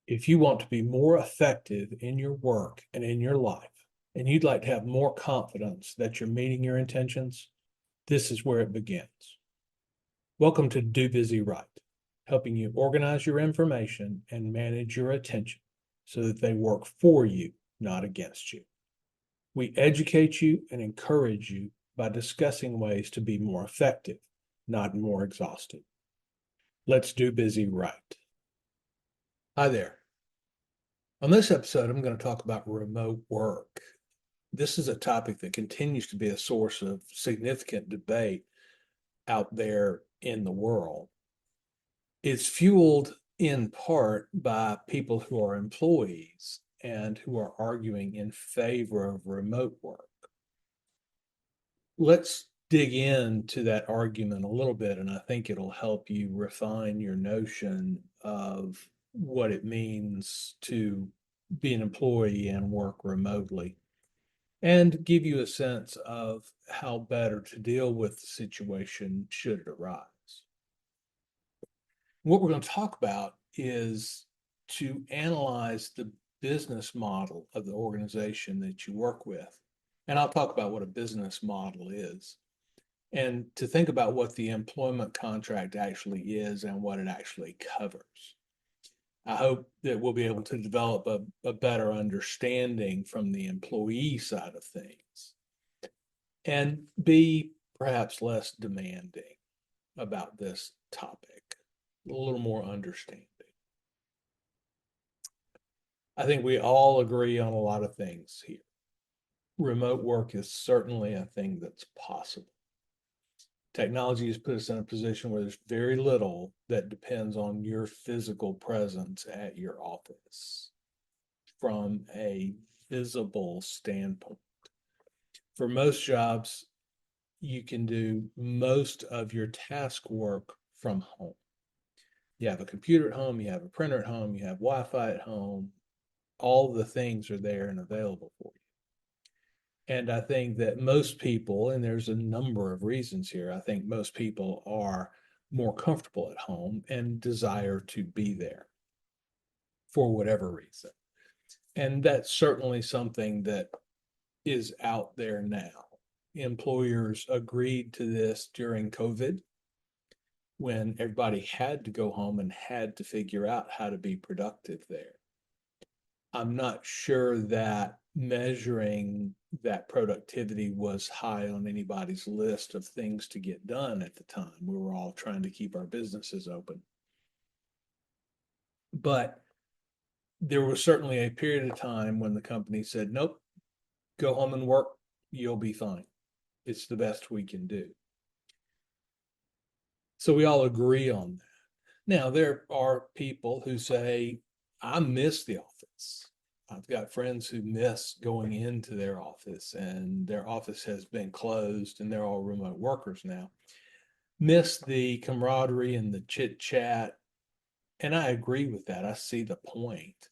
If you want to be more effective in your work and in your life, and you'd like to have more confidence that you're meeting your intentions, this is where it begins. Welcome to Do Busy Right, helping you organize your information and manage your attention so that they work for you, not against you. We educate you and encourage you by discussing ways to be more effective, not more exhausted. Let's do busy right. Hi there. On this episode, I'm going to talk about remote work. This is a topic that continues to be a source of significant debate out there in the world. It's fueled in part by people who are employees and who are arguing in favor of remote work. Let's dig into that argument a little bit, and I think it'll help you refine your notion of what it means to be an employee and work remotely, and give you a sense of how better to deal with the situation should it arise. What we're going to talk about is to analyze the business model of the organization that you work with. And I'll talk about what a business model is, and to think about what the employment contract actually is and what it actually covers. I hope that we'll be able to develop a better understanding from the employee side of things and be perhaps less demanding about this topic, a little more understanding. I think we all agree on a lot of things here. Remote work is certainly a thing that's possible. Technology has put us in a position where there's very little that depends on your physical presence at your office from a visible standpoint. For most jobs, you can do most of your task work from home. You have a computer at home, you have a printer at home, you have Wi-Fi at home. All the things are there and available for you. And I think that most people, and there's a number of reasons here, I think most people are more comfortable at home and desire to be there for whatever reason. And that's certainly something that is out there now. Employers agreed to this during COVID when everybody had to go home and had to figure out how to be productive there. I'm not sure that measuring that productivity was high on anybody's list of things to get done at the time. We were all trying to keep our businesses open. But there was certainly a period of time when the company said, nope, go home and work, you'll be fine. It's the best we can do. So we all agree on that. Now, there are people who say, I miss the office. I've got friends who miss going into their office, and their office has been closed and they're all remote workers now. Miss the camaraderie and the chit chat. And I agree with that. I see the point.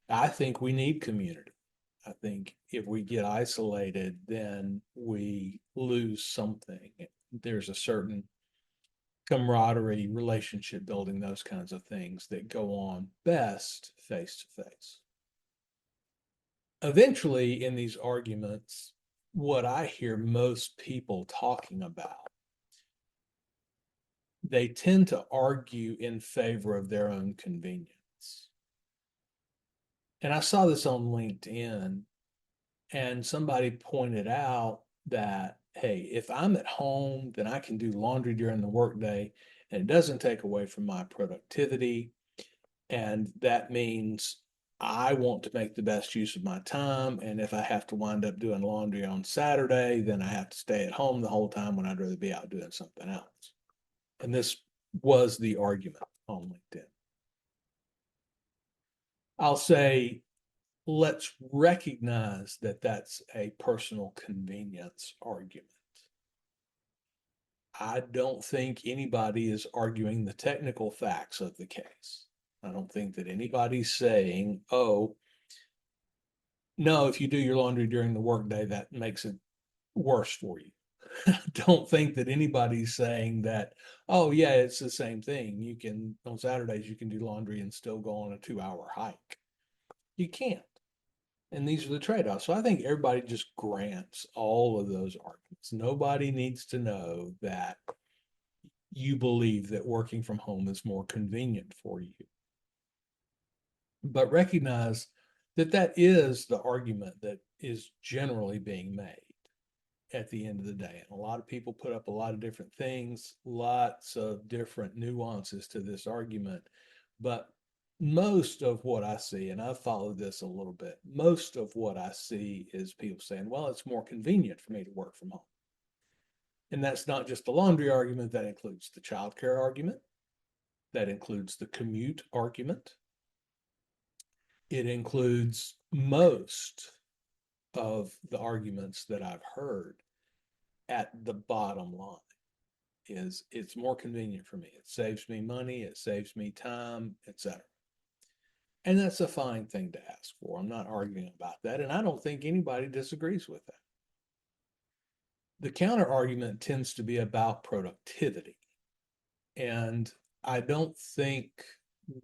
I think we need community. I think if we get isolated, then we lose something. There's a certain camaraderie, relationship building, those kinds of things that go on best face to face. Eventually, in these arguments, what I hear most people talking about, they tend to argue in favor of their own convenience. And I saw this on LinkedIn, and somebody pointed out that, hey, if I'm at home, then I can do laundry during the workday, and it doesn't take away from my productivity. And that means I want to make the best use of my time. And if I have to wind up doing laundry on Saturday, then I have to stay at home the whole time when I'd rather be out doing something else. And this was the argument on LinkedIn. I'll say, let's recognize that that's a personal convenience argument. I don't think anybody is arguing the technical facts of the case. I don't think that anybody's saying, oh, no, if you do your laundry during the workday, that makes it worse for you. don't think that anybody's saying that, oh yeah, it's the same thing. You can, on Saturdays, you can do laundry and still go on a 2-hour hike. You can't. And these are the trade-offs. So I think everybody just grants all of those arguments. Nobody needs to know that you believe that working from home is more convenient for you. But recognize that that is the argument that is generally being made at the end of the day. And a lot of people put up a lot of different things, lots of different nuances to this argument. But most of what I see, and I've followed this a little bit, most of what I see is people saying, well, it's more convenient for me to work from home. And that's not just the laundry argument, that includes the childcare argument, that includes the commute argument. It includes most of the arguments that I've heard at the bottom line is it's more convenient for me. It saves me money, it saves me time, etc. And that's a fine thing to ask for. I'm not arguing about that. And I don't think anybody disagrees with that. The counter argument tends to be about productivity. And I don't think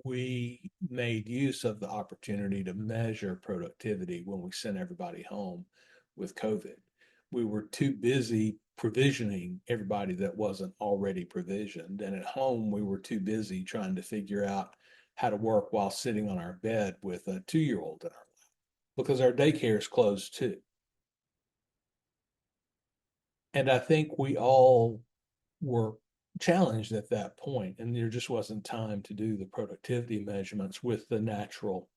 we made use of the opportunity to measure productivity when we sent everybody home with COVID. We were too busy provisioning everybody that wasn't already provisioned. And at home, we were too busy trying to figure out how to work while sitting on our bed with a 2-year-old in our lap because our daycare is closed too. And I think we all were challenged at that point, and there just wasn't time to do the productivity measurements with the natural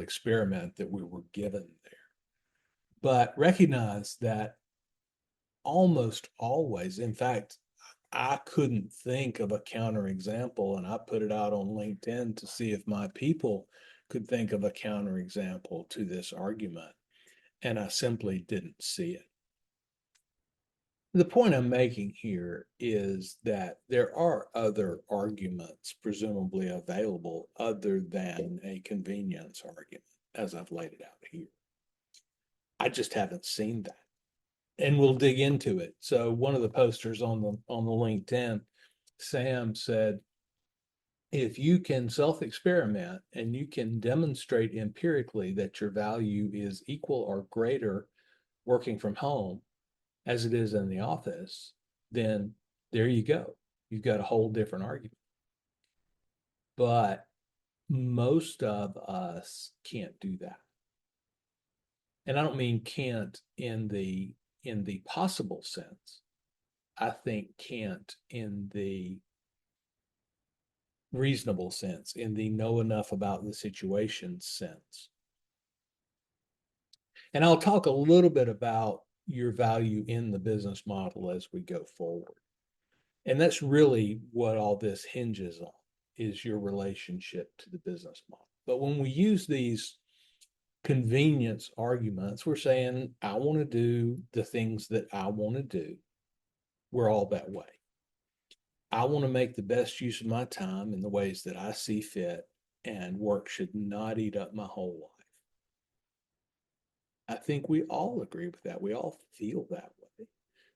experiment that we were given there. But recognize that almost always, in fact, I couldn't think of a counterexample, and I put it out on LinkedIn to see if my people could think of a counterexample to this argument, and I simply didn't see it. The point I'm making here is that there are other arguments presumably available other than a convenience argument, as I've laid it out here. I just haven't seen that. And we'll dig into it. So one of the posters on the LinkedIn, Sam said, if you can self-experiment and you can demonstrate empirically that your value is equal or greater working from home as it is in the office, then there you go. You've got a whole different argument. But most of us can't do that. And I don't mean can't in the possible sense. I think can't in the reasonable sense, in the know enough about the situation sense. And I'll talk a little bit about your value in the business model as we go forward. And that's really what all this hinges on, is your relationship to the business model. But when we use these convenience arguments, we're saying, I want to do the things that I want to do. We're all that way. I want to make the best use of my time in the ways that I see fit, and work should not eat up my whole life. I think we all agree with that. We all feel that way.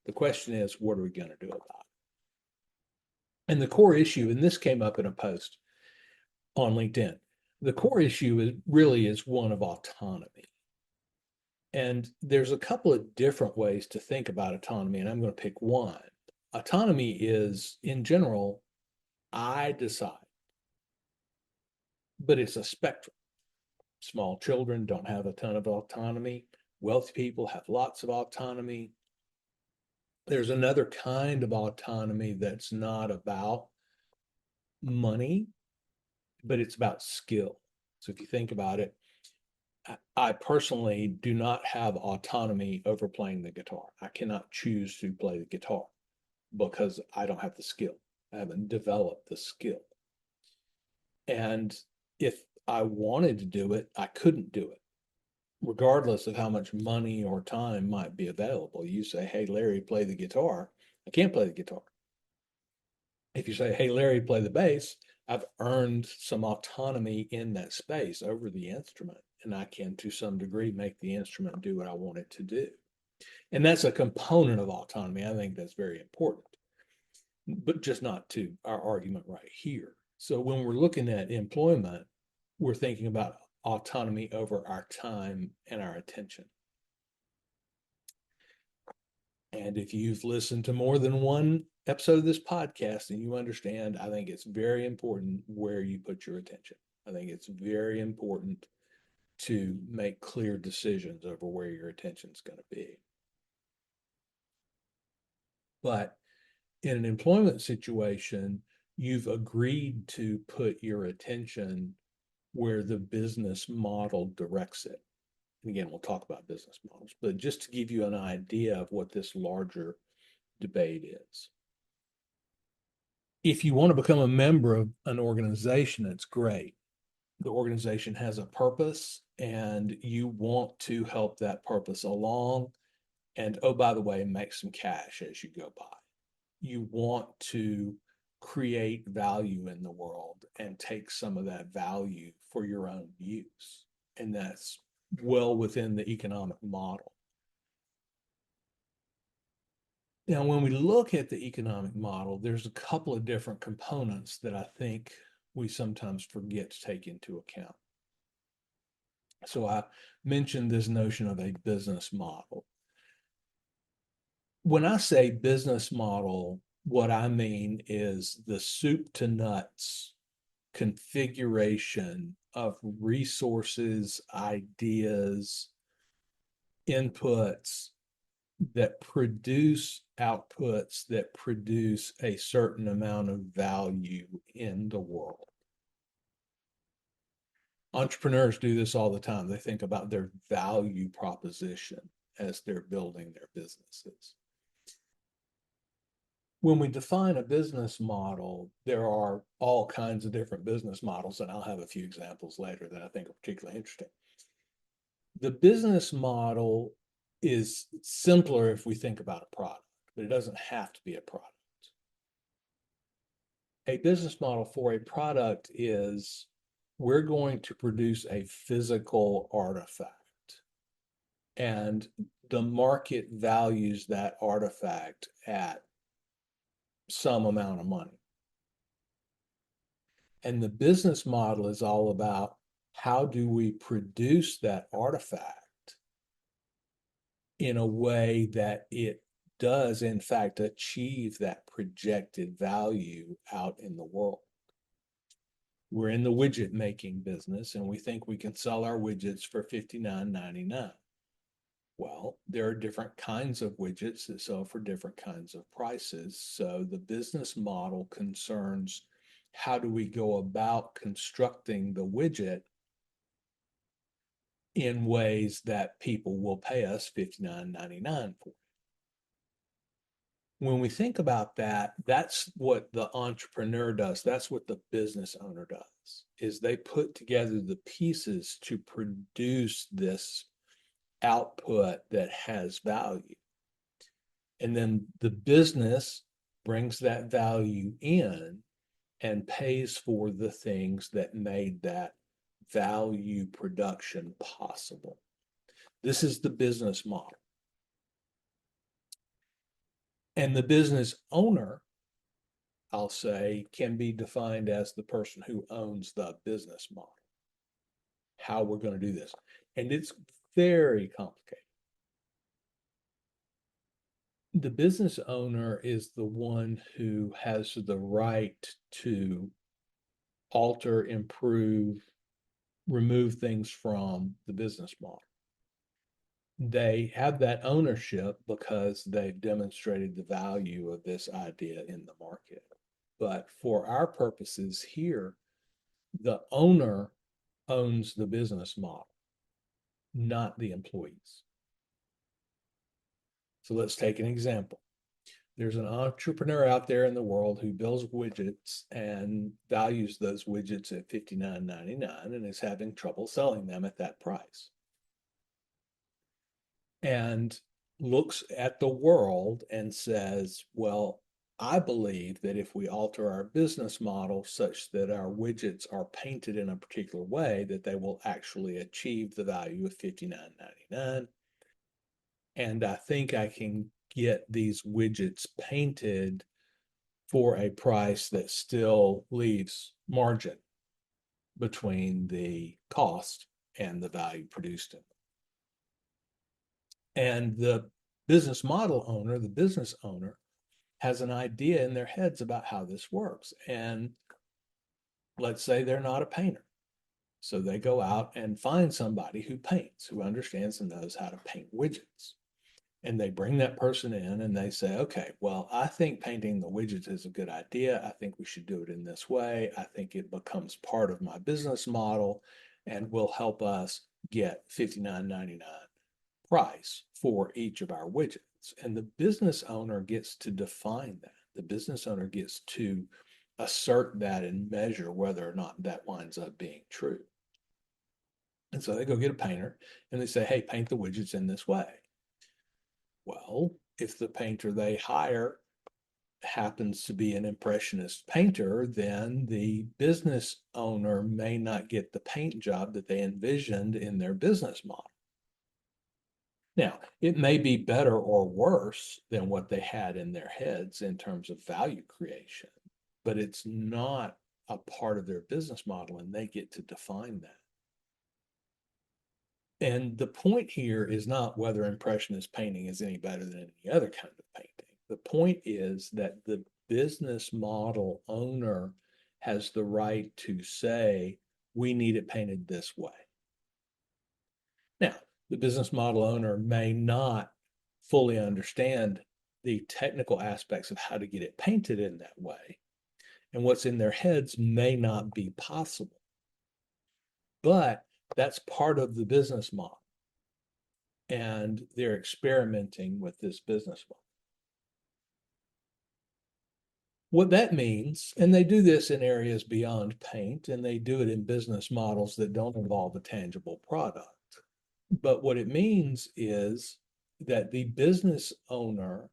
The question is, what are we going to do about it? And the core issue, and this came up in a post on LinkedIn, the core issue really is one of autonomy. And there's a couple of different ways to think about autonomy, and I'm going to pick one. Autonomy is, in general, I decide, but it's a spectrum. Small children don't have a ton of autonomy. Wealthy people have lots of autonomy. There's another kind of autonomy that's not about money, but it's about skill. So if you think about it, I personally do not have autonomy over playing the guitar. I cannot choose to play the guitar because I don't have the skill. I haven't developed the skill. And if I wanted to do it, I couldn't do it, regardless of how much money or time might be available. You say, hey, Larry, play the guitar. I can't play the guitar. If you say, hey, Larry, play the bass, I've earned some autonomy in that space over the instrument, and I can, to some degree, make the instrument do what I want it to do. And that's a component of autonomy. I think that's very important, but just not to our argument right here. So when we're looking at employment, we're thinking about autonomy over our time and our attention. And if you've listened to more than one episode of this podcast and you understand, I think it's very important where you put your attention. I think it's very important to make clear decisions over where your attention is going to be. But in an employment situation, you've agreed to put your attention where the business model directs it. And again, we'll talk about business models, but just to give you an idea of what this larger debate is. If you want to become a member of an organization, it's great. The organization has a purpose and you want to help that purpose along. And oh, by the way, make some cash as you go by. You want to create value in the world and take some of that value for your own use. And that's well within the economic model. Now, when we look at the economic model, there's a couple of different components that I think we sometimes forget to take into account. So I mentioned this notion of a business model. When I say business model, what I mean is the soup to nuts configuration of resources, ideas, inputs that produce outputs that produce a certain amount of value in the world. Entrepreneurs do this all the time. They think about their value proposition as they're building their businesses. When we define a business model, there are all kinds of different business models, and I'll have a few examples later that I think are particularly interesting. The business model is simpler if we think about a product, but it doesn't have to be a product. A business model for a product is we're going to produce a physical artifact, and the market values that artifact at some amount of money. And the business model is all about how do we produce that artifact in a way that it does, in fact, achieve that projected value out in the world. We're in the widget making business and we think we can sell our widgets for $59.99. Well, there are different kinds of widgets that sell for different kinds of prices. So the business model concerns how do we go about constructing the widget in ways that people will pay us $59.99 for. When we think about that, that's what the entrepreneur does. That's what the business owner does, is they put together the pieces to produce this output that has value. And then the business brings that value in and pays for the things that made that value production possible. This is the business model. And the business owner, I'll say, can be defined as the person who owns the business model, how we're going to do this. And it's very complicated. The business owner is the one who has the right to alter, improve, remove things from the business model. They have that ownership because they've demonstrated the value of this idea in the market. But for our purposes here, the owner owns the business model, not the employees. So let's take an example. There's an entrepreneur out there in the world who builds widgets and values those widgets at $59.99 and is having trouble selling them at that price. And looks at the world and says, well, I believe that if we alter our business model such that our widgets are painted in a particular way, that they will actually achieve the value of $59.99. and I think I can get these widgets painted for a price that still leaves margin between the cost and the value produced in them. And the business model owner, the business owner, has an idea in their heads about how this works. And let's say they're not a painter. So they go out and find somebody who paints, who understands and knows how to paint widgets. And they bring that person in and they say, okay, well, I think painting the widgets is a good idea. I think we should do it in this way. I think it becomes part of my business model and will help us get $59.99 price for each of our widgets. And the business owner gets to define that. The business owner gets to assert that and measure whether or not that winds up being true. And so they go get a painter and they say, hey, paint the widgets in this way. Well, if the painter they hire happens to be an impressionist painter, then the business owner may not get the paint job that they envisioned in their business model. Now, it may be better or worse than what they had in their heads in terms of value creation, but it's not a part of their business model, and they get to define that. And the point here is not whether impressionist painting is any better than any other kind of painting. The point is that the business model owner has the right to say, we need it painted this way. Now, the business model owner may not fully understand the technical aspects of how to get it painted in that way. And what's in their heads may not be possible. But that's part of the business model. And they're experimenting with this business model. What that means, and they do this in areas beyond paint, and they do it in business models that don't involve a tangible product. But what it means is that the business owner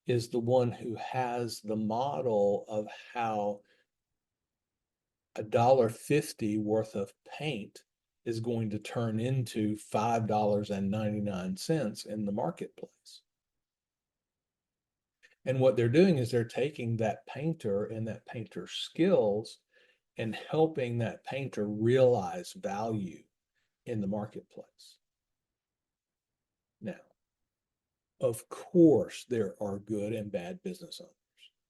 is the one who has the model of how $1.50 worth of paint is going to turn into $5.99 in the marketplace. And what they're doing is they're taking that painter and that painter's skills and helping that painter realize value in the marketplace. Now, of course, there are good and bad business owners.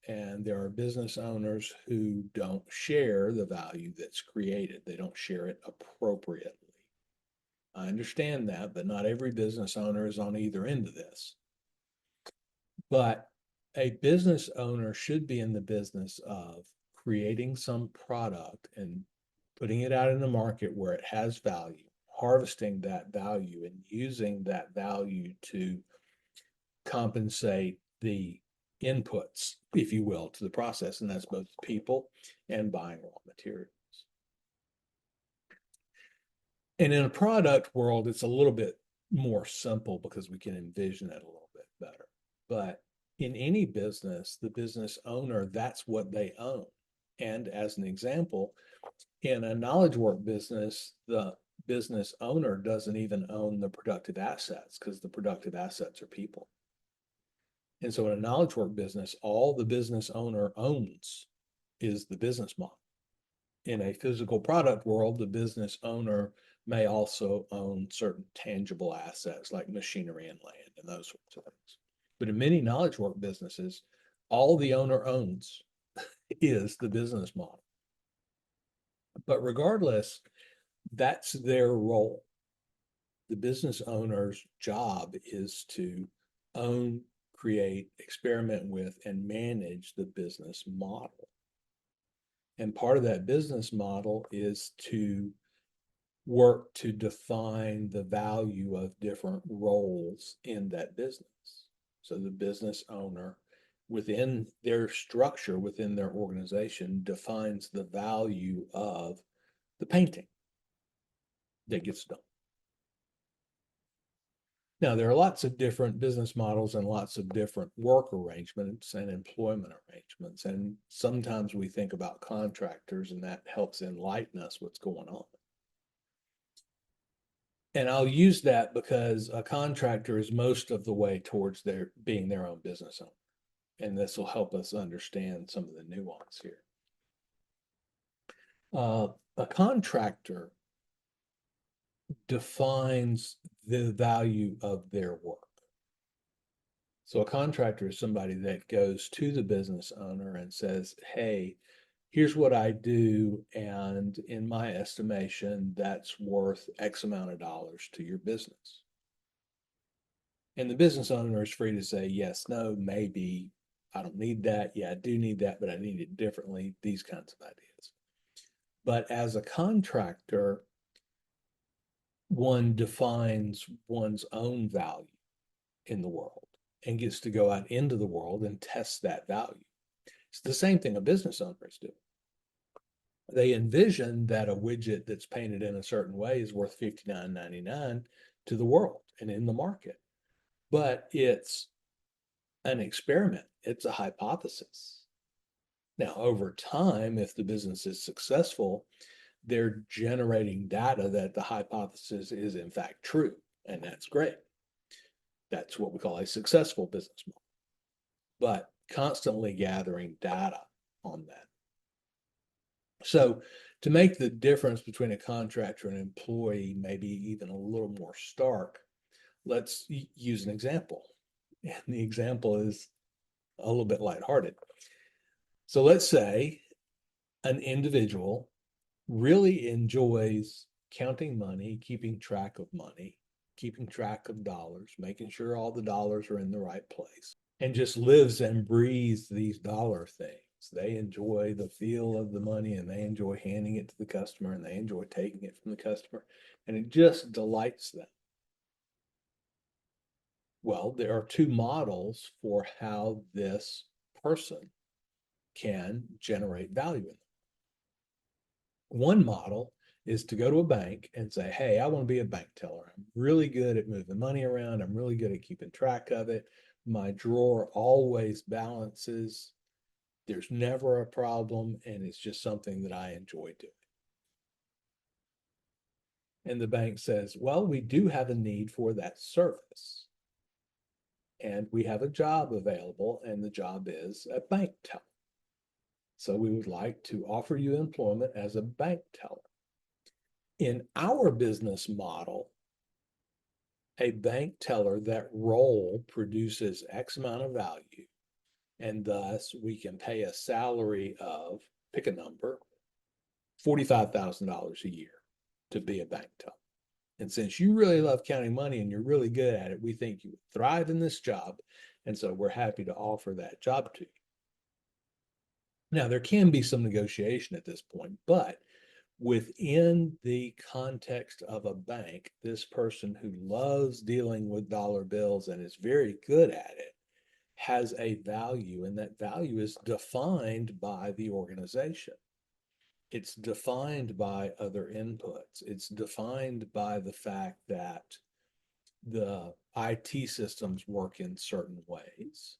And there are business owners who don't share the value that's created. They don't share it appropriately. I understand that, but not every business owner is on either end of this. But a business owner should be in the business of creating some product and putting it out in the market where it has value, harvesting that value and using that value to compensate the inputs, if you will, to the process, and that's both people and buying raw materials. And in a product world, it's a little bit more simple because we can envision it a little bit better. But in any business, the business owner, that's what they own. And as an example, in a knowledge work business, the business owner doesn't even own the productive assets because the productive assets are people. And so in a knowledge work business, all the business owner owns is the business model. In a physical product world, the business owner may also own certain tangible assets like machinery and land and those sorts of things. But in many knowledge work businesses, all the owner owns is the business model. But regardless, that's their role. The business owner's job is to own, create, experiment with, and manage the business model. And part of that business model is to work to define the value of different roles in that business. So the business owner, within their structure, within their organization, defines the value of the painting that gets done. Now, there are lots of different business models and lots of different work arrangements and employment arrangements. And sometimes we think about contractors, and that helps enlighten us what's going on. And I'll use that because a contractor is most of the way towards their being their own business owner. And this will help us understand some of the nuance here. A contractor defines the value of their work. So a contractor is somebody that goes to the business owner and says, hey, here's what I do, and in my estimation, that's worth X amount of dollars to your business. And the business owner is free to say, yes, no, maybe, I don't need that. Yeah, I do need that, but I need it differently, these kinds of ideas. But as a contractor, one defines one's own value in the world and gets to go out into the world and test that value. It's the same thing a business owner is doing. They envision that a widget that's painted in a certain way is worth $59.99 to the world and in the market. But it's an experiment, it's a hypothesis. Now, over time, if the business is successful, they're generating data that the hypothesis is in fact true, and that's great. That's what we call a successful business model, but constantly gathering data on that. So to make the difference between a contractor and an employee maybe even a little more stark, let's use an example. And the example is a little bit lighthearted. So let's say an individual really enjoys counting money, keeping track of money, keeping track of dollars, making sure all the dollars are in the right place, and just lives and breathes these dollar things. They enjoy the feel of the money, and they enjoy handing it to the customer, and they enjoy taking it from the customer, and it just delights them. Well, there are two models for how this person can generate value in them. One model is to go to a bank and say, hey, I want to be a bank teller. I'm really good at moving money around. I'm really good at keeping track of it. My drawer always balances. There's never a problem, and it's just something that I enjoy doing. And the bank says, well, we do have a need for that service. And we have a job available, and the job is a bank teller. So we would like to offer you employment as a bank teller. In our business model, a bank teller, that role produces X amount of value, and thus we can pay a salary of, pick a number, $45,000 a year to be a bank teller. And since you really love counting money and you're really good at it, we think you would thrive in this job. And so we're happy to offer that job to you. Now, there can be some negotiation at this point, but within the context of a bank, this person who loves dealing with dollar bills and is very good at it has a value, and that value is defined by the organization. It's defined by other inputs. It's defined by the fact that the IT systems work in certain ways,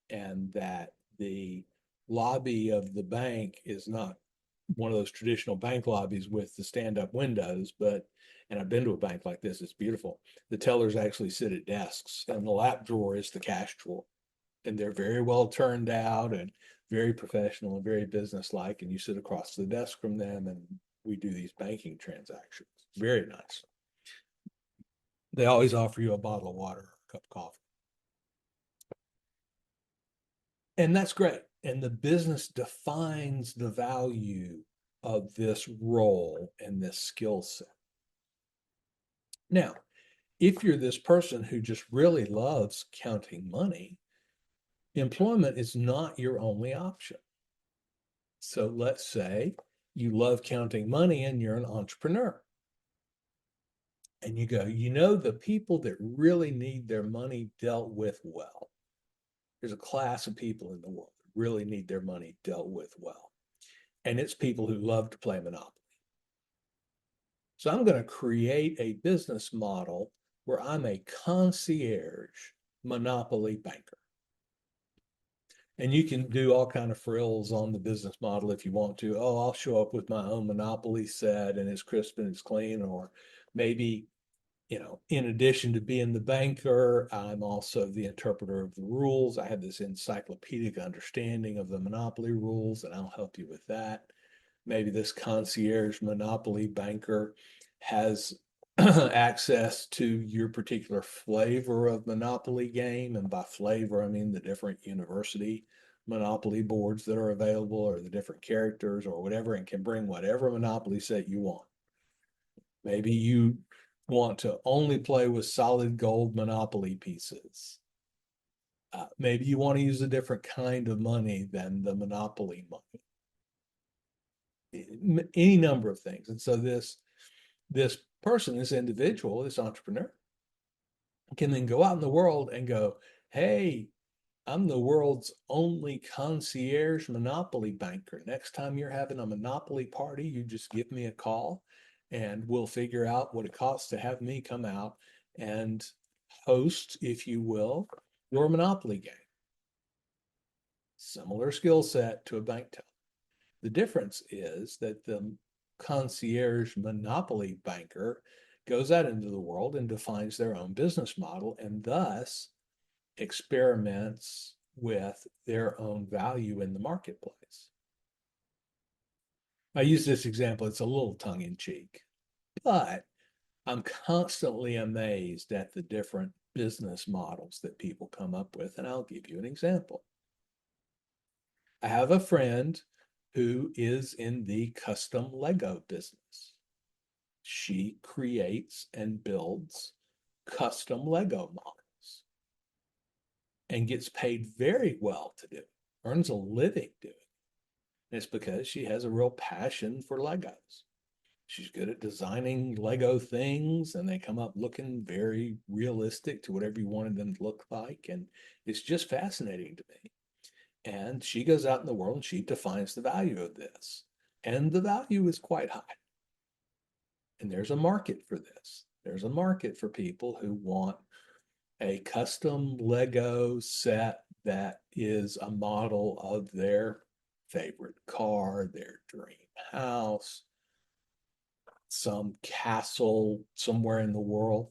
and that the lobby of the bank is not one of those traditional bank lobbies with the stand-up windows, but, and I've been to a bank like this, it's beautiful. The tellers actually sit at desks, and the lap drawer is the cash drawer. And they're very well turned out and very professional and very businesslike. And you sit across the desk from them, and we do these banking transactions. Very nice. They always offer you a bottle of water or a cup of coffee. And that's great. And the business defines the value of this role and this skill set. Now, if you're this person who just really loves counting money, employment is not your only option. So let's say you love counting money and you're an entrepreneur. And you go, you know, the people that really need their money dealt with well. There's a class of people in the world that really need their money dealt with well. And it's people who love to play Monopoly. So I'm going to create a business model where I'm a concierge Monopoly banker. And you can do all kind of frills on the business model if you want to. Oh, I'll show up with my own Monopoly set, and it's crisp and it's clean. Or maybe in addition to being the banker, I'm also the interpreter of the rules. I have this encyclopedic understanding of the monopoly rules, and I'll help you with that. Maybe this concierge monopoly banker has access to your particular flavor of monopoly game. And by flavor, I mean the different university monopoly boards that are available, or the different characters or whatever, and can bring whatever monopoly set you want. Maybe you want to only play with solid gold monopoly pieces. Maybe you want to use a different kind of money than the monopoly money. Any number of things. And so this person, this individual, this entrepreneur, can then go out in the world and go, hey, I'm the world's only concierge monopoly banker. Next time you're having a monopoly party, you just give me a call and we'll figure out what it costs to have me come out and host, if you will, your monopoly game. Similar skill set to a bank teller. The difference is that the concierge monopoly banker goes out into the world and defines their own business model, and thus experiments with their own value in the marketplace. I use this example, it's a little tongue in cheek, but I'm constantly amazed at the different business models that people come up with, and I'll give you an example. I have a friend who is in the custom Lego business. She creates and builds custom Lego models and gets paid very well to do it, earns a living doing it. And it's because she has a real passion for Legos. She's good at designing Lego things, and they come up looking very realistic to whatever you wanted them to look like. And it's just fascinating to me. And she goes out in the world and she defines the value of this. And the value is quite high. And there's a market for this. There's a market for people who want a custom Lego set that is a model of their favorite car, their dream house, some castle somewhere in the world.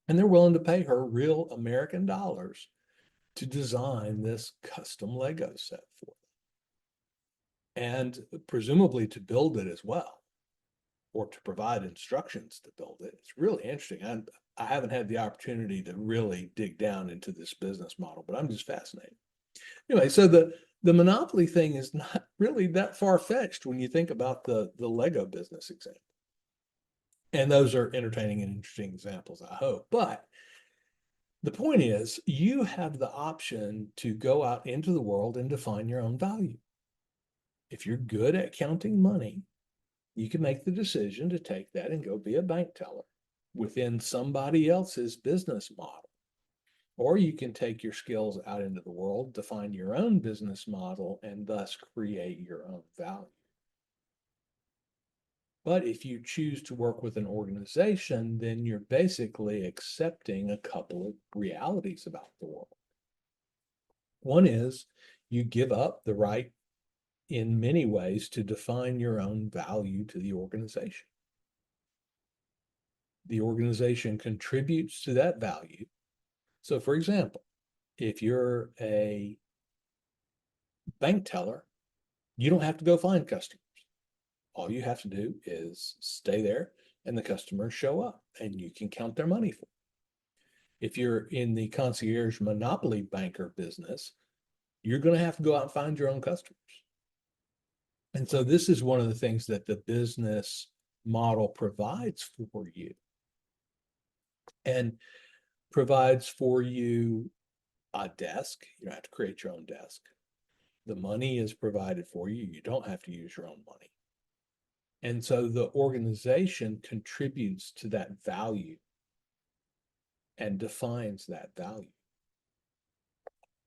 And they're willing to pay her real American dollars to design this custom Lego set for them. And presumably to build it as well, or to provide instructions to build it. It's really interesting. I haven't had the opportunity to really dig down into this business model, but I'm just fascinated. Anyway, so the monopoly thing is not really that far-fetched when you think about the Lego business example. And those are entertaining and interesting examples, I hope. But the point is, you have the option to go out into the world and define your own value. If you're good at counting money, you can make the decision to take that and go be a bank teller within somebody else's business model. Or you can take your skills out into the world, define your own business model, and thus create your own value. But if you choose to work with an organization, then you're basically accepting a couple of realities about the world. One is you give up the right, in many ways, to define your own value to the organization. The organization contributes to that value. So, for example, if you're a bank teller, you don't have to go find customers. All you have to do is stay there and the customers show up and you can count their money for them. If you're in the concierge monopoly banker business, you're going to have to go out and find your own customers. And so this is one of the things that the business model provides for you, and provides for you a desk. You don't have to create your own desk. The money is provided for you. You don't have to use your own money. And so the organization contributes to that value and defines that value.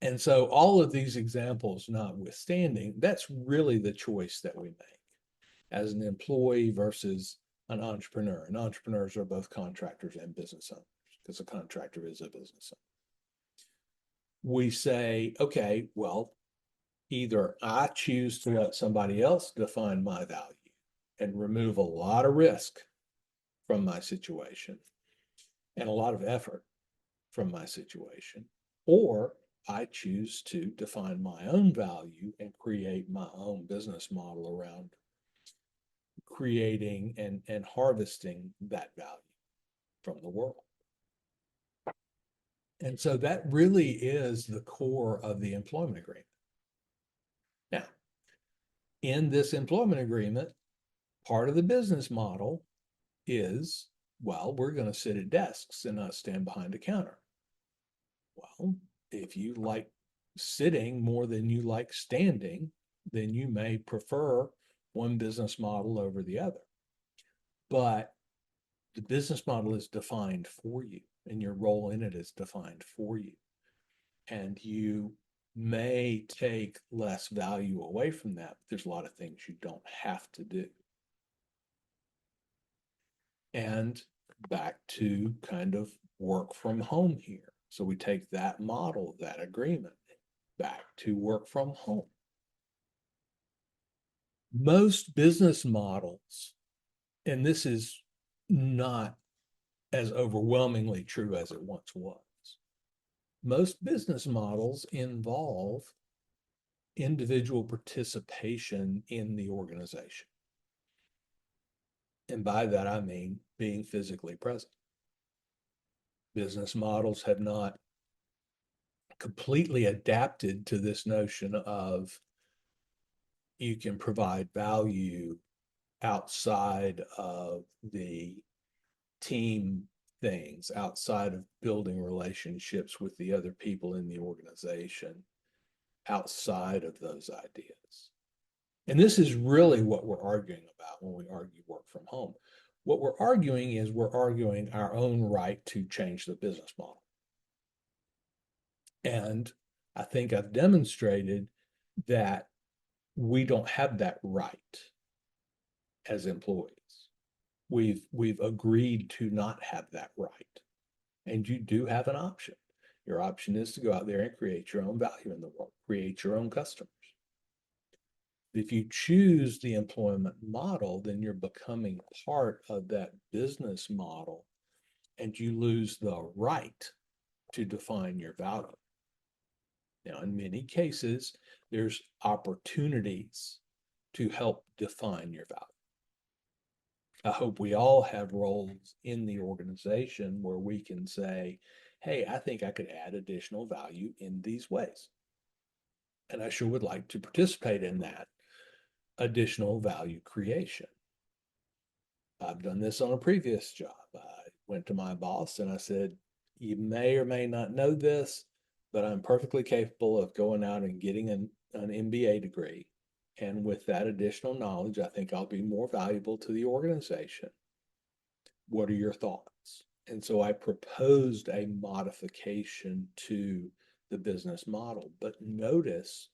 And so all of these examples notwithstanding, that's really the choice that we make as an employee versus an entrepreneur. And entrepreneurs are both contractors and business owners, because a contractor is a business owner. We say, okay, well, either I choose to let somebody else define my value and remove a lot of risk from my situation, and a lot of effort from my situation, or I choose to define my own value and create my own business model around creating and harvesting that value from the world. And so that really is the core of the employment agreement. Now, in this employment agreement, part of the business model is, well, we're going to sit at desks and not stand behind a counter. Well, if you like sitting more than you like standing, then you may prefer one business model over the other. But the business model is defined for you, and your role in it is defined for you. And you may take less value away from that, but there's a lot of things you don't have to do. And back to kind of work from home here. So we take that model, that agreement, back to work from home. Most business models, and this is not as overwhelmingly true as it once was, most business models involve individual participation in the organization. And by that, I mean being physically present. Business models have not completely adapted to this notion of you can provide value outside of the team things, outside of building relationships with the other people in the organization, outside of those ideas. And this is really what we're arguing about when we argue work from home. What we're arguing is we're arguing our own right to change the business model. And I think I've demonstrated that we don't have that right as employees. We've agreed to not have that right. And you do have an option. Your option is to go out there and create your own value in the world, create your own customers. If you choose the employment model, then you're becoming part of that business model and you lose the right to define your value. Now, in many cases, there's opportunities to help define your value. I hope we all have roles in the organization where we can say, hey, I think I could add additional value in these ways. And I sure would like to participate in that additional value creation. I've done this on a previous job. I went to my boss and I said, you may or may not know this, but I'm perfectly capable of going out and getting an MBA degree. And with that additional knowledge, I think I'll be more valuable to the organization. What are your thoughts? And so I proposed a modification to the business model. But notice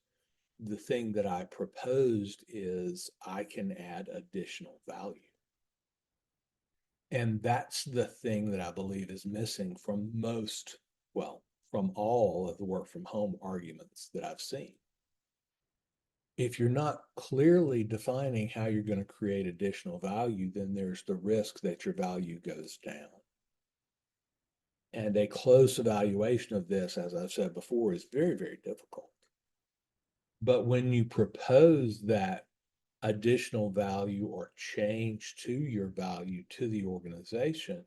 the thing that I proposed is I can add additional value. And that's the thing that I believe is missing from most, well, from all of the work from home arguments that I've seen. If you're not clearly defining how you're going to create additional value, then there's the risk that your value goes down. And a close evaluation of this, as I've said before, is very, very difficult. But when you propose that additional value or change to your value to the organization,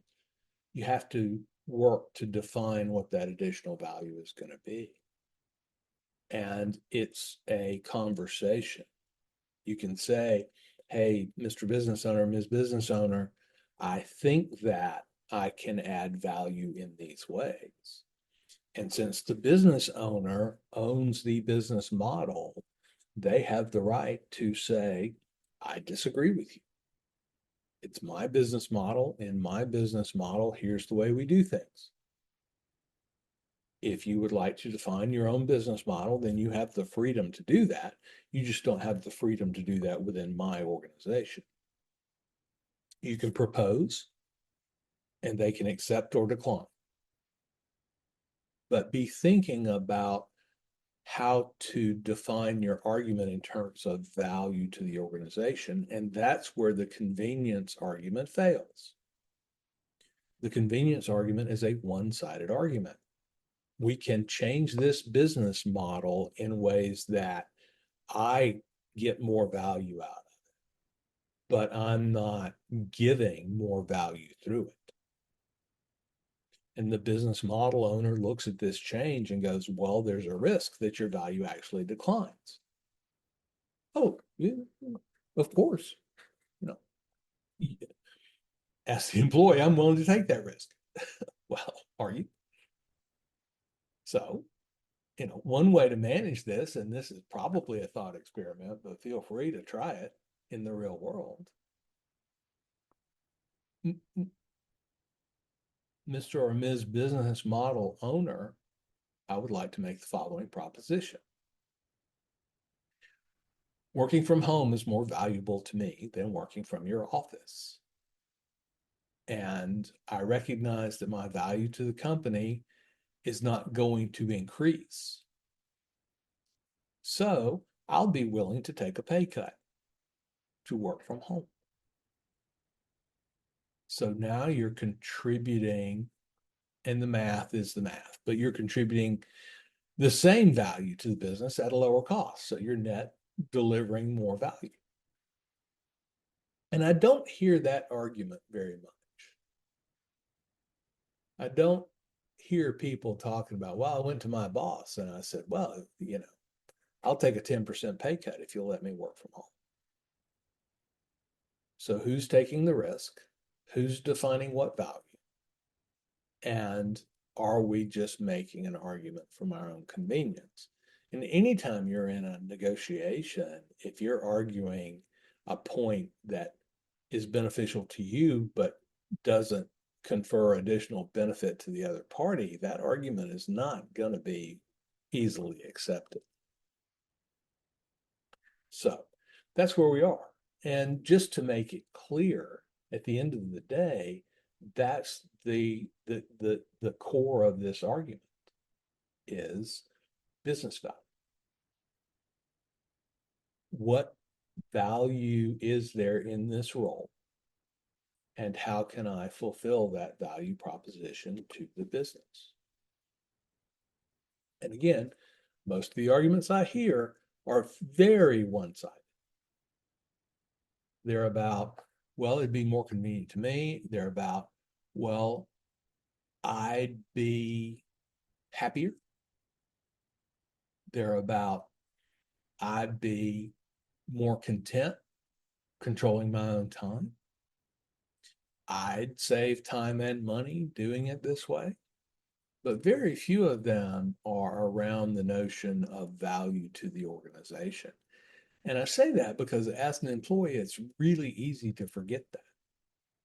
you have to work to define what that additional value is going to be. And it's a conversation. You can say, hey, Mr. Business Owner, Ms. Business Owner, I think that I can add value in these ways. And since the business owner owns the business model, they have the right to say, I disagree with you. It's my business model. In my business model, here's the way we do things. If you would like to define your own business model, then you have the freedom to do that. You just don't have the freedom to do that within my organization. You can propose, and they can accept or decline. But be thinking about how to define your argument in terms of value to the organization. And that's where the convenience argument fails. The convenience argument is a one-sided argument. We can change this business model in ways that I get more value out of it, but I'm not giving more value through it. And the business model owner looks at this change and goes, well, there's a risk that your value actually declines. Oh, yeah, of course. You know, ask the employee, I'm willing to take that risk. Well, are you? So, one way to manage this, and this is probably a thought experiment, but feel free to try it in the real world. Mr. or Ms. Business Model Owner, I would like to make the following proposition. Working from home is more valuable to me than working from your office. And I recognize that my value to the company is not going to increase. So I'll be willing to take a pay cut to work from home. So now you're contributing, and the math is the math, but you're contributing the same value to the business at a lower cost. So you're net delivering more value. And I don't hear that argument very much. I don't hear people talking about, well, I went to my boss and I said, well, I'll take a 10% pay cut if you'll let me work from home. So who's taking the risk? Who's defining what value? And are we just making an argument from our own convenience? And anytime you're in a negotiation, if you're arguing a point that is beneficial to you, but doesn't confer additional benefit to the other party, that argument is not going to be easily accepted. So that's where we are. And just to make it clear, at the end of the day, that's the core of this argument is business value. What value is there in this role? And how can I fulfill that value proposition to the business? And again, most of the arguments I hear are very one-sided. They're about, well, it'd be more convenient to me. They're about, well, I'd be happier. They're about, I'd be more content controlling my own time. I'd save time and money doing it this way. But very few of them are around the notion of value to the organization. And I say that because as an employee, it's really easy to forget that.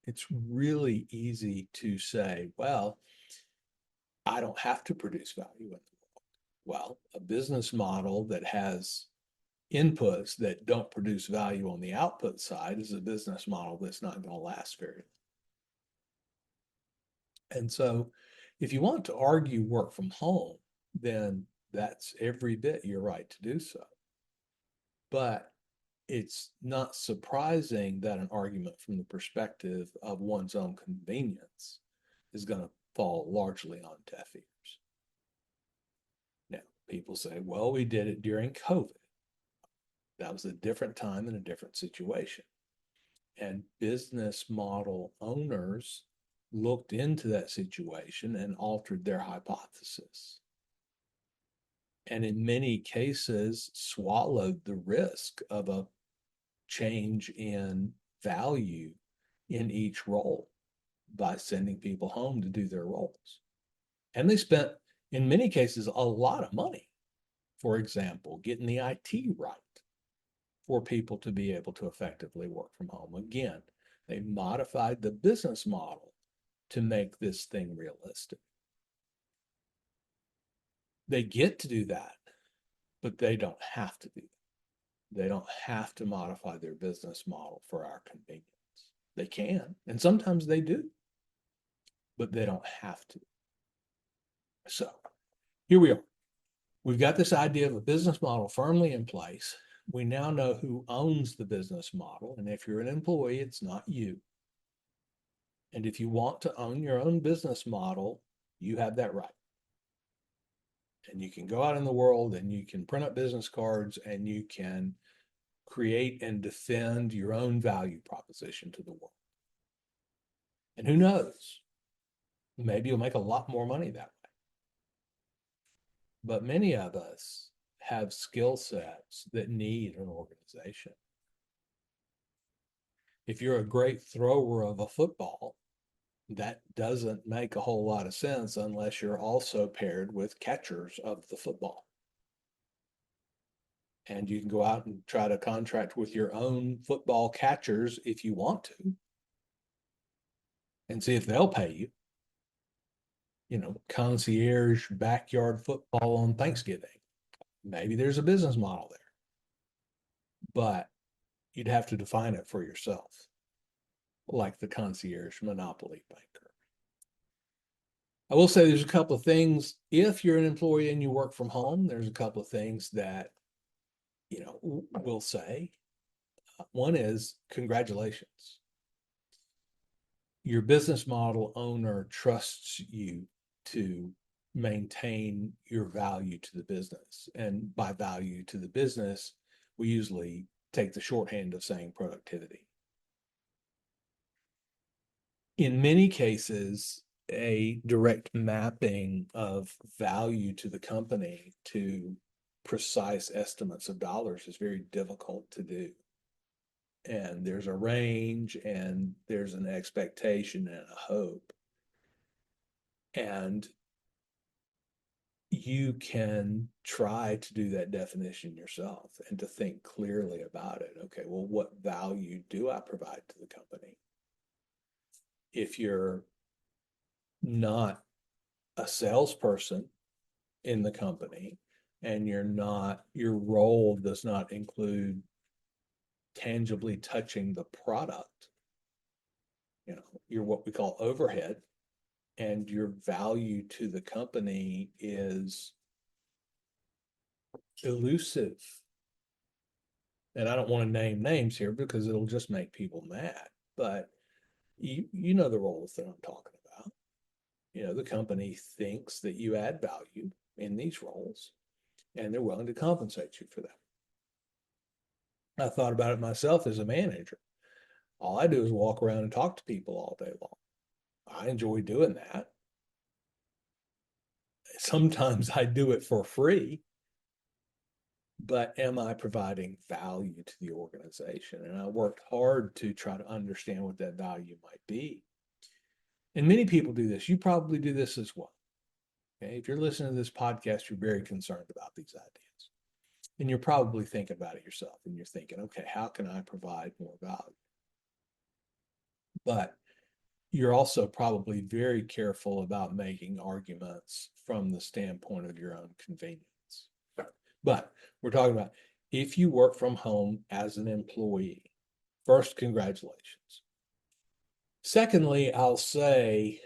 It's really easy to say, well, I don't have to produce value in the world. Well, a business model that has inputs that don't produce value on the output side is a business model that's not going to last very long. And so if you want to argue work from home, then that's every bit your right to do so. But it's not surprising that an argument from the perspective of one's own convenience is going to fall largely on deaf ears. Now, people say, well, we did it during COVID. That was a different time and a different situation. And business model owners looked into that situation and altered their hypothesis. And in many cases, swallowed the risk of a change in value in each role by sending people home to do their roles. And they spent, in many cases, a lot of money, for example, getting the IT right for people to be able to effectively work from home. Again, they modified the business model to make this thing realistic. They get to do that, but they don't have to do that. They don't have to modify their business model for our convenience. They can, and sometimes they do, but they don't have to. So here we are. We've got this idea of a business model firmly in place. We now know who owns the business model. And if you're an employee, it's not you. And if you want to own your own business model, you have that right. And you can go out in the world and you can print up business cards and you can create and defend your own value proposition to the world. And who knows? Maybe you'll make a lot more money that way. But many of us have skill sets that need an organization. If you're a great thrower of a football, that doesn't make a whole lot of sense unless you're also paired with catchers of the football. And you can go out and try to contract with your own football catchers if you want to and see if they'll pay you. You know, concierge backyard football on Thanksgiving. Maybe there's a business model there, but you'd have to define it for yourself, like the concierge monopoly banker. I will say there's a couple of things. If you're an employee and you work from home, there's a couple of things that, we'll say. One is congratulations. Your business model owner trusts you to maintain your value to the business. And by value to the business, we usually take the shorthand of saying productivity. In many cases, a direct mapping of value to the company to precise estimates of dollars is very difficult to do. And there's a range and there's an expectation and a hope. And you can try to do that definition yourself and to think clearly about it. Okay, well, what value do I provide to the company? If you're not a salesperson in the company and your role does not include tangibly touching the product, you're what we call overhead, and your value to the company is elusive. And I don't want to name names here because it'll just make people mad, but you know the roles that I'm talking about. The company thinks that you add value in these roles and they're willing to compensate you for that. I thought about it myself as a manager. All I do is walk around and talk to people all day long. I enjoy doing that. Sometimes I do it for free, but am I providing value to the organization? And I worked hard to try to understand what that value might be. And many people do this. You probably do this as well. Okay? If you're listening to this podcast, you're very concerned about these ideas. And you're probably thinking about it yourself. And you're thinking, okay, how can I provide more value? But you're also probably very careful about making arguments from the standpoint of your own convenience. But we're talking about if you work from home as an employee, first, congratulations. Secondly, I'll say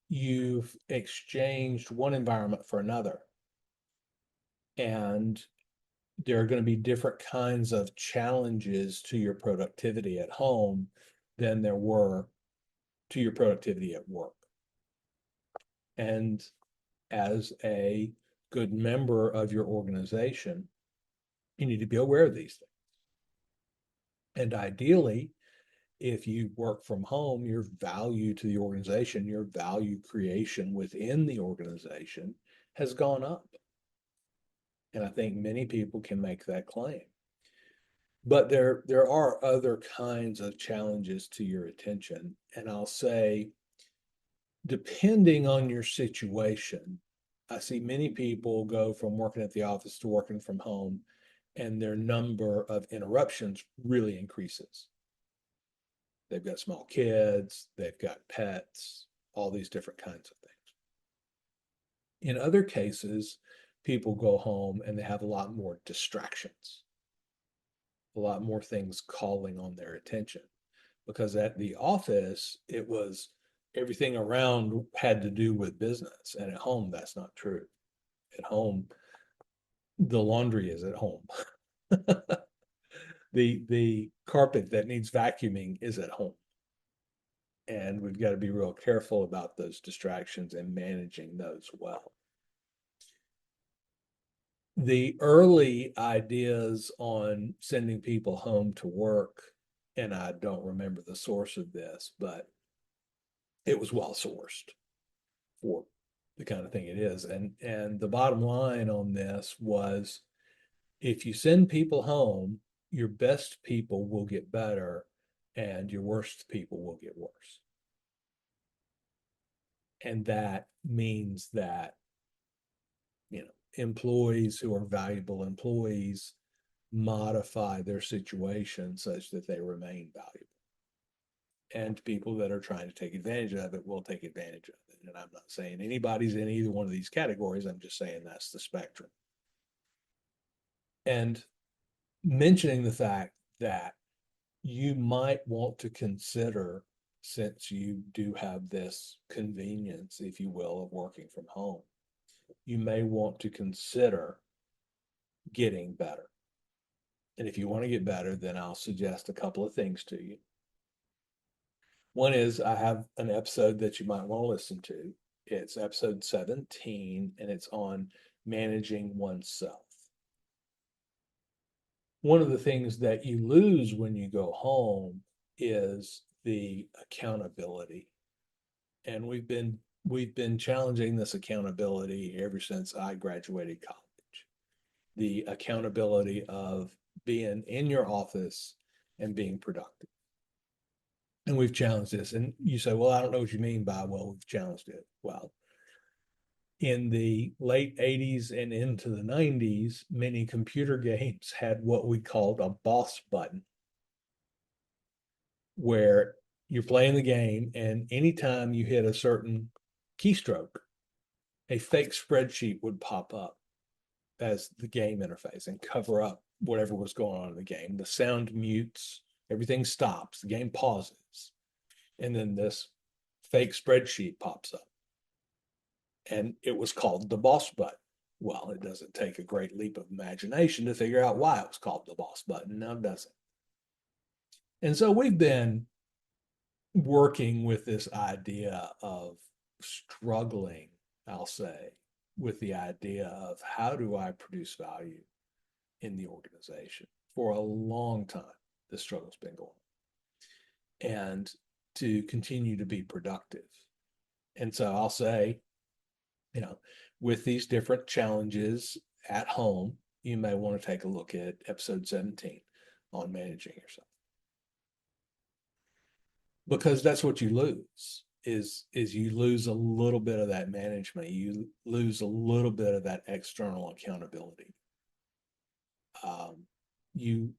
you've exchanged one environment for another. And there are going to be different kinds of challenges to your productivity at home than there were to your productivity at work. And as a good member of your organization, you need to be aware of these things. And ideally, if you work from home, your value to the organization, your value creation within the organization has gone up. And I think many people can make that claim. But there are other kinds of challenges to your attention. And I'll say, depending on your situation, I see many people go from working at the office to working from home, and their number of interruptions really increases. They've got small kids, they've got pets, all these different kinds of things. In other cases, people go home and they have a lot more distractions, a lot more things calling on their attention. Because at the office, it was everything around had to do with business. And at home, that's not true. At home, the laundry is at home. The carpet that needs vacuuming is at home. And we've got to be real careful about those distractions and managing those well. The early ideas on sending people home to work, and I don't remember the source of this, but it was well sourced for the kind of thing it is. And the bottom line on this was, if you send people home, your best people will get better and your worst people will get worse. And that means that, employees who are valuable employees modify their situation such that they remain valuable. And people that are trying to take advantage of it will take advantage of it. And I'm not saying anybody's in either one of these categories. I'm just saying that's the spectrum. And mentioning the fact that you might want to consider, since you do have this convenience, if you will, of working from home, you may want to consider getting better. And if you want to get better, then I'll suggest a couple of things to you. One is, I have an episode that you might want to listen to. It's episode 17, and it's on managing oneself. One of the things that you lose when you go home is the accountability. And we've been challenging this accountability ever since I graduated college. The accountability of being in your office and being productive. And we've challenged this. And you say, well, I don't know what you mean by, well, we've challenged it. Well, in the late 80s and into the 90s, many computer games had what we called a boss button, where you're playing the game, and anytime you hit a certain keystroke, a fake spreadsheet would pop up as the game interface and cover up whatever was going on in the game. The sound mutes, everything stops, the game pauses, and then this fake spreadsheet pops up. And it was called the boss button. Well, it doesn't take a great leap of imagination to figure out why it was called the boss button, now does it? And so we've been working with this idea of struggling, I'll say, with the idea of, how do I produce value in the organization? For a long time, the struggle's been going on, and to continue to be productive. And so I'll say, with these different challenges at home, you may want to take a look at episode 17 on managing yourself. Because that's what you lose, is you lose a little bit of that management. You lose a little bit of that external accountability. You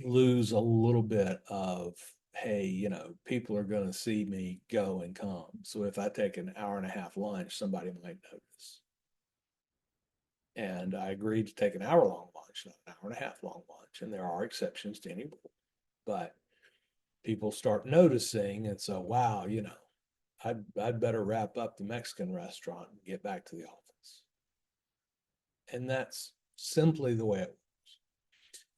lose a little bit of, hey, people are going to see me go and come. So if I take an hour and a half lunch, somebody might notice. And I agreed to take an hour long lunch, not an hour and a half long lunch. And there are exceptions to any rule. But people start noticing, and so, wow, I'd better wrap up the Mexican restaurant and get back to the office. And that's simply the way it works.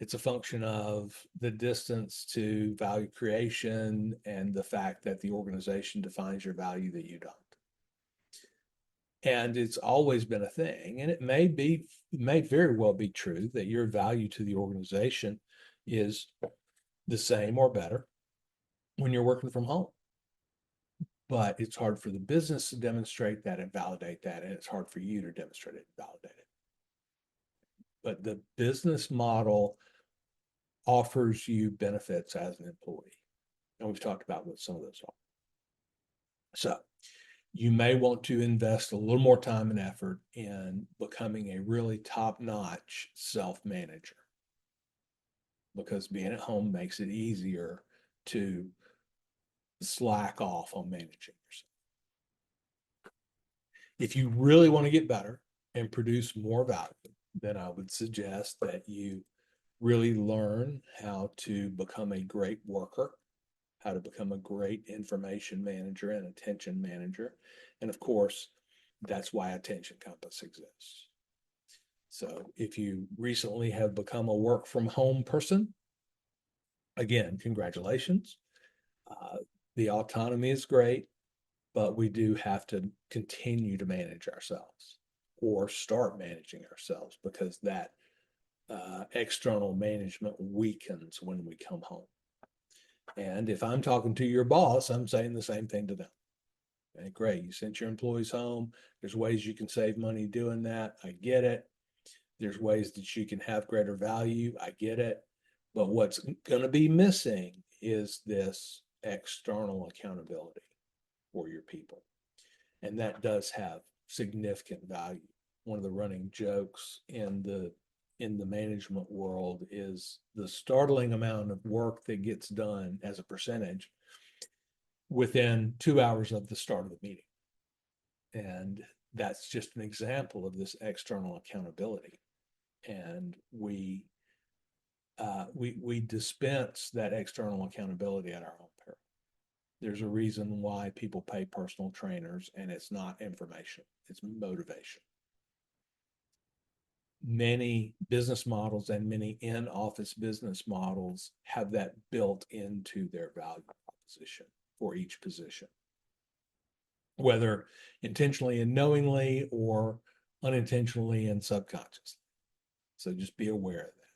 It's a function of the distance to value creation and the fact that the organization defines your value that you don't. And it's always been a thing. And it may very well be true that your value to the organization is the same or better when you're working from home. But it's hard for the business to demonstrate that and validate that, and it's hard for you to demonstrate it and validate it. But the business model offers you benefits as an employee, and we've talked about what some of those are. So you may want to invest a little more time and effort in becoming a really top-notch self-manager, because being at home makes it easier to slack off on managing yourself. If you really want to get better and produce more value, then I would suggest that you really learn how to become a great worker, how to become a great information manager and attention manager. And of course, that's why Attention Compass exists. So if you recently have become a work from home person, again, congratulations. The autonomy is great, but we do have to continue to manage ourselves or start managing ourselves, because that external management weakens when we come home. And if I'm talking to your boss, I'm saying the same thing to them. Okay, great. You sent your employees home. There's ways you can save money doing that. I get it. There's ways that you can have greater value. I get it. But what's going to be missing is this external accountability for your people. And that does have significant value. One of the running jokes in the management world is the startling amount of work that gets done as a percentage within 2 hours of the start of the meeting. And that's just an example of this external accountability. And we dispense that external accountability at our own peril. There's a reason why people pay personal trainers, and it's not information, it's motivation. Many business models and many in-office business models have that built into their value proposition for each position, whether intentionally and knowingly or unintentionally and subconsciously. So just be aware of that.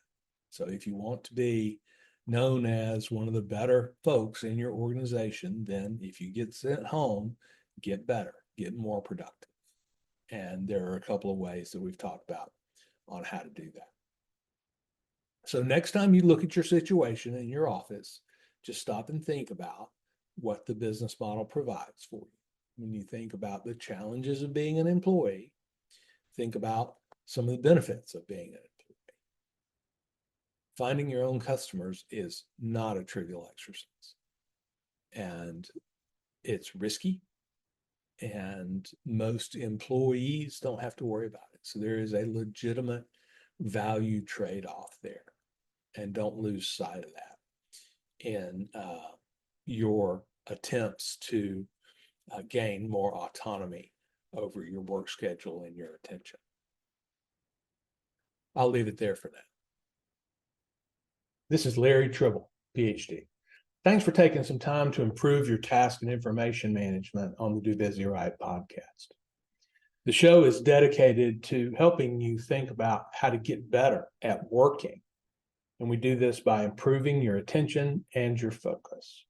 So if you want to be known as one of the better folks in your organization, then if you get sent home, get better, get more productive. And there are a couple of ways that we've talked about on how to do that. So next time you look at your situation in your office, just stop and think about what the business model provides for you. When you think about the challenges of being an employee, think about some of the benefits of being an employee. Finding your own customers is not a trivial exercise, and it's risky, and most employees don't have to worry about it. So there is a legitimate value trade-off there, and don't lose sight of that in your attempts to gain more autonomy over your work schedule and your attention. I'll leave it there for now. This is Larry Tribble, Ph.D. Thanks for taking some time to improve your task and information management on the Do Busy Right podcast. The show is dedicated to helping you think about how to get better at working. And we do this by improving your attention and your focus.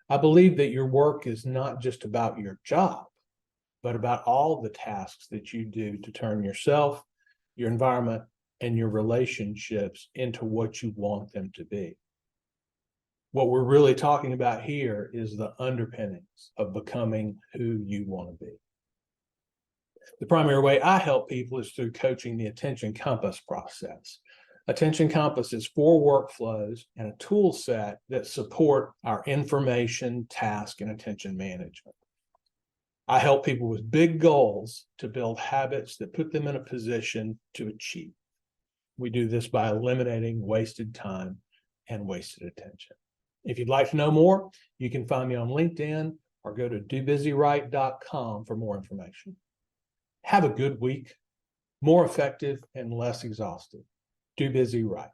I believe that your work is not just about your job, but about all the tasks that you do to turn yourself, your environment, and your relationships into what you want them to be. What we're really talking about here is the underpinnings of becoming who you want to be. The primary way I help people is through coaching the Attention Compass process. Attention Compass is 4 workflows and a tool set that support our information, task, and attention management. I help people with big goals to build habits that put them in a position to achieve. We do this by eliminating wasted time and wasted attention. If you'd like to know more, you can find me on LinkedIn or go to dobusyright.com for more information. Have a good week, more effective and less exhausted. Do Busy Right.